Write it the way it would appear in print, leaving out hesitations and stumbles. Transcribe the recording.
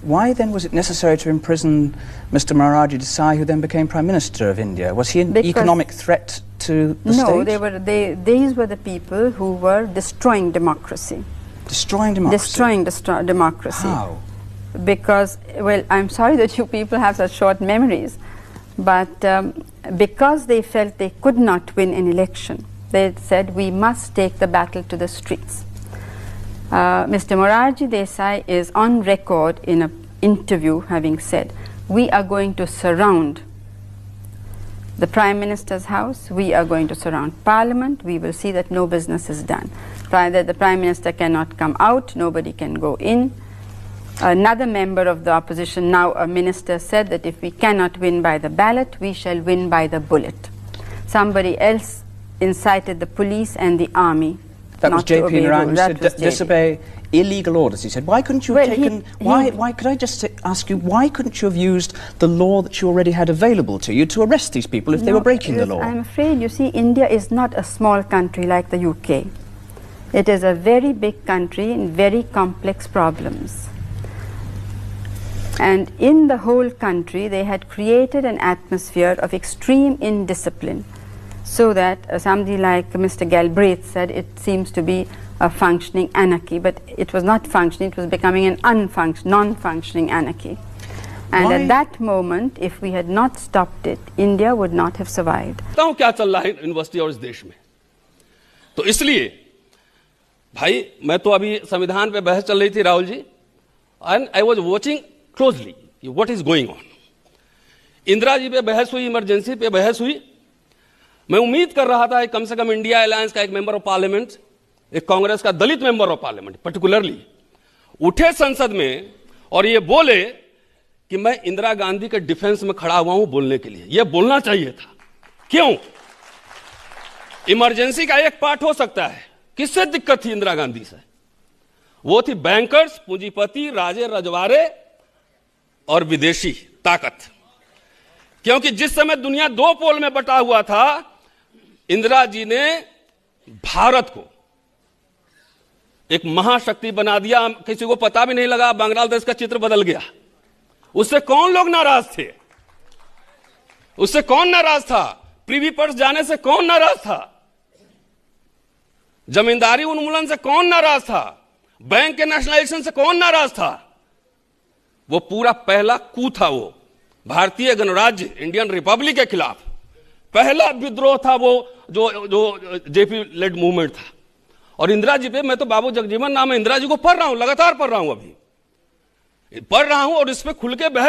Why then was it necessary to imprison Mr. Morarji Desai, who then became Prime Minister of India? Was he an economic threat to the state? No, these were the people who were destroying democracy. Destroying democracy? Destroying democracy. How? Because, well, I'm sorry that you people have such short memories, but because they felt they could not win an election, they said we must take the battle to the streets. Mr. Morarji Desai is on record in an interview having said, we are going to surround the Prime Minister's house, we are going to surround Parliament, we will see that no business is done. That the Prime Minister cannot come out, nobody can go in. Another member of the opposition, now a minister, said that if we cannot win by the ballot, we shall win by the bullet. Somebody else incited the police and the army. That was J.P. Narang, who said disobey illegal orders. He said, why couldn't you have taken... Why could I just ask you, why couldn't you have used the law that you already had available to you to arrest these people if they were breaking the law? I'm afraid, you see, India is not a small country like the UK. It is a very big country and very complex problems. And in the whole country, they had created an atmosphere of extreme indiscipline, so that somebody like Mr. Galbraith said it seems to be a functioning anarchy, but it was not functioning, it was becoming an non-functioning anarchy. And at that moment, if we had not stopped it, India would not have survived. क्या चल रहा है university और इस देश में? तो इसलिए भाई मैं तो अभी संविधान पे बहस चल रही थी Rahul ji, and I was watching closely what is going on. Indira ji पे बहस हुई, इमरजेंसी पे बहस हुई. मैं उम्मीद कर रहा था कम से कम इंडिया अलायंस का एक मेंबर ऑफ पार्लियामेंट, एक कांग्रेस का दलित मेंबर ऑफ पार्लियामेंट पर्टिकुलरली उठे संसद में और ये बोले कि मैं इंदिरा गांधी के डिफेंस में खड़ा हुआ हूं बोलने के लिए. ये बोलना चाहिए था. क्यों? इमरजेंसी का एक पार्ट हो सकता है. किससे दिक्कत थी इंदिरा गांधी से? वो थी बैंकर्स, पूंजीपति, राजे रजवाड़े और विदेशी ताकत. क्योंकि जिस समय दुनिया दो पोल में बटा हुआ था, इंदिरा जी ने भारत को एक महाशक्ति बना दिया. किसी को पता भी नहीं लगा, बांग्लादेश का चित्र बदल गया. उससे कौन लोग नाराज थे? उससे कौन नाराज था? प्रीवी पर्स जाने से कौन नाराज था? जमींदारी उन्मूलन से कौन नाराज था? बैंक के नेशनलाइजेशन से कौन नाराज था? वो पूरा पहला कू था. वो भारतीय गणराज्य इंडियन रिपब्लिक के खिलाफ पहला विद्रोह था, वो जो जेपी लेड मूवमेंट था. और इंदिरा जी पे मैं तो बाबू जगजीवन नाम है इंदिरा जी को पढ़ रहा हूं, लगातार पढ़ रहा हूं, अभी पढ़ रहा हूं और इस पे खुल के